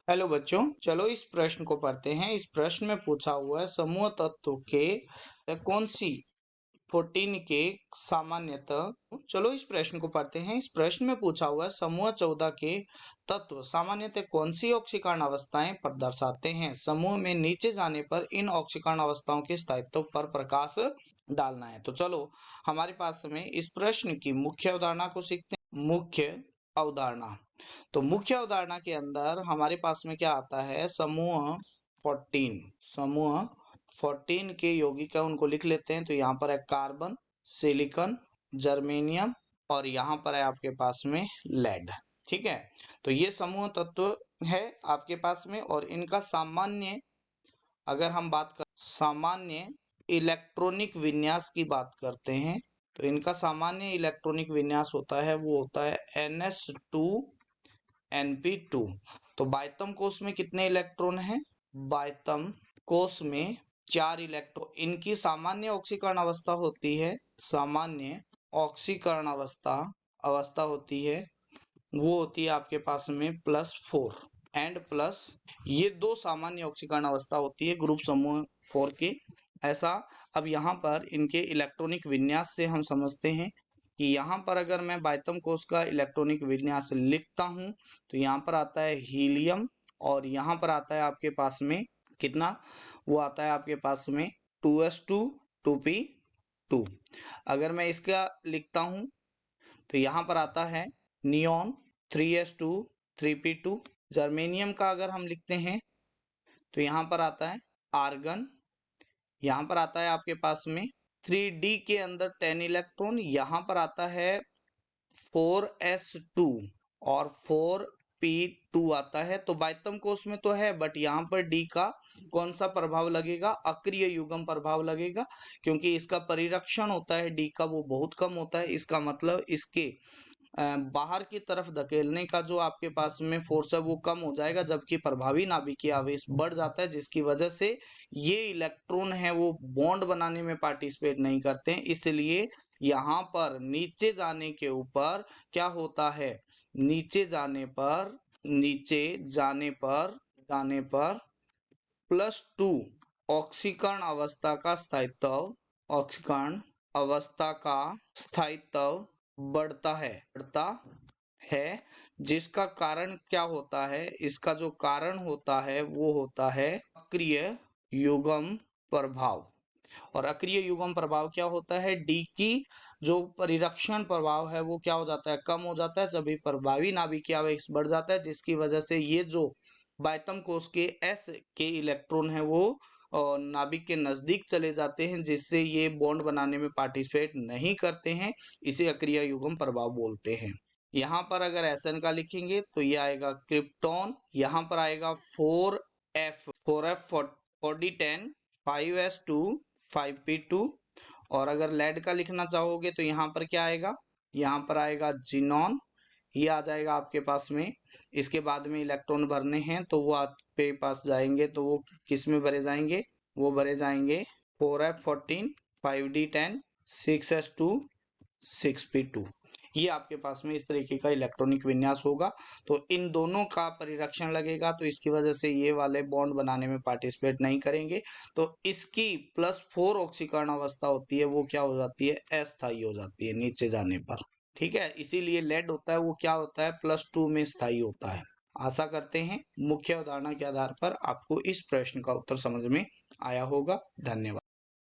Hello बच्चों, चलो इस प्रश्न को पढ़ते हैं। इस प्रश्न में पूछा हुआ है समूह तत्व के कौन सी 14 के सामान्यतः। चलो इस प्रश्न को पढ़ते हैं। इस प्रश्न में पूछा हुआ है समूह 14 के तत्व सामान्यतः कौन सी ऑक्सीकरण अवस्थाएं पर दर्शाते हैं। समूह में नीचे जाने पर इन ऑक्सीकरण अवस्थाओं के स्थायित्व पर प्रकाश डालना है। तो चलो हमारे पास में इस प्रश्न की मुख्य अवधारणा को सीखते हैं। मुख्य अवधारणा, तो मुख्य अवधारणा के अंदर हमारे पास में क्या आता है, समूह 14 के यौगिक है उनको लिख लेते हैं। तो यहाँ पर है कार्बन, सिलिकॉन, जर्मेनियम और यहाँ पर है आपके पास में लेड। ठीक है, तो ये समूह तत्व है आपके पास में। और इनका सामान्य, अगर हम बात कर सामान्य इलेक्ट्रॉनिक विन्यास की बात करते हैं, तो इनका सामान्य इलेक्ट्रॉनिक विन्यास होता है वो होता है NS2Np2। तो बाह्यतम कोश में कितने इलेक्ट्रॉन हैं? बाह्यतम कोश में 4 इलेक्ट्रॉन। इनकी सामान्य ऑक्सीकरण अवस्था होती है, सामान्य ऑक्सीकरण अवस्था होती है वो होती है आपके पास में +4 एंड प्लस। ये दो सामान्य ऑक्सीकरण अवस्था होती है ग्रुप समूह 4 के। ऐसा अब यहाँ पर इनके इलेक्ट्रॉनिक विन्यास से हम समझते हैं कि यहाँ पर अगर मैं बाह्यतम कोश का इलेक्ट्रॉनिक विन्यास लिखता हूँ तो यहाँ पर आता है हीलियम और यहाँ पर आता है आपके पास में कितना, वो आता है आपके पास में 2s2 2p2। अगर मैं इसका लिखता हूँ तो यहाँ पर आता है नियॉन 3s2 3p2। जर्मेनियम का अगर हम लिखते हैं तो यहाँ पर आता है आर्गन। यहाँ पर आता है आपके पास में 3d के अंदर 10 इलेक्ट्रॉन। यहाँ पर आता है 4s2 और 4p2 आता है। तो बाह्यतम कोश में तो है बट यहाँ पर d का कौन सा प्रभाव लगेगा? अक्रिय युग्म प्रभाव लगेगा, क्योंकि इसका परिरक्षण होता है d का वो बहुत कम होता है। इसका मतलब इसके बाहर की तरफ धकेलने का जो आपके पास में फोर्स है वो कम हो जाएगा, जबकि प्रभावी नाभिकीय आवेश बढ़ जाता है, जिसकी वजह से ये इलेक्ट्रॉन है वो बॉन्ड बनाने में पार्टिसिपेट नहीं करते हैं। इसलिए यहाँ पर नीचे जाने के ऊपर क्या होता है, नीचे जाने पर +2 ऑक्सीकरण अवस्था का स्थायित्व बढ़ता है, जिसका कारण क्या होता है? इसका जो कारण होता है वो होता है अक्रिय युग्म प्रभाव। और अक्रिय युग्म प्रभाव क्या होता है? डी की जो परिरक्षण प्रभाव है वो क्या हो जाता है? कम हो जाता है, सभी प्रभावी नाभिकीय आवेश बढ़ जाता है, जिसकी वजह से ये जो बाह्यतम कोश के S के इलेक्ट्रॉन है वो नाभिक के नजदीक चले जाते हैं, जिससे ये बॉन्ड बनाने में पार्टिसिपेट नहीं करते हैं। इसे अक्रिय युग्म प्रभाव बोलते हैं। यहाँ पर अगर SN का लिखेंगे तो ये आएगा क्रिप्टॉन। यहाँ पर आएगा 4F 4D10 5s2 5p2। और अगर लेड का लिखना चाहोगे तो यहाँ पर क्या आएगा? यहाँ पर आएगा जिनॉन। ये आ जाएगा आपके पास में। इसके बाद में इलेक्ट्रॉन भरने हैं तो वो आपके पास जाएंगे, तो वो किस में भरे जाएंगे? वो भरे जाएंगे 4F14 5D10 6s2 6p2। ये आपके पास में इस तरीके का इलेक्ट्रॉनिक विन्यास होगा। तो इन दोनों का परिरक्षण लगेगा, तो इसकी वजह से ये वाले बॉन्ड बनाने में पार्टिसिपेट नहीं करेंगे। तो इसकी +4 ऑक्सीकरण अवस्था होती है वो क्या हो जाती है? अस्थायी हो जाती है नीचे जाने पर। ठीक है, इसीलिए लेड होता है वो क्या होता है? +2 में स्थायी होता है। आशा करते हैं मुख्य अवधारणा के आधार पर आपको इस प्रश्न का उत्तर समझ में आया होगा। धन्यवाद।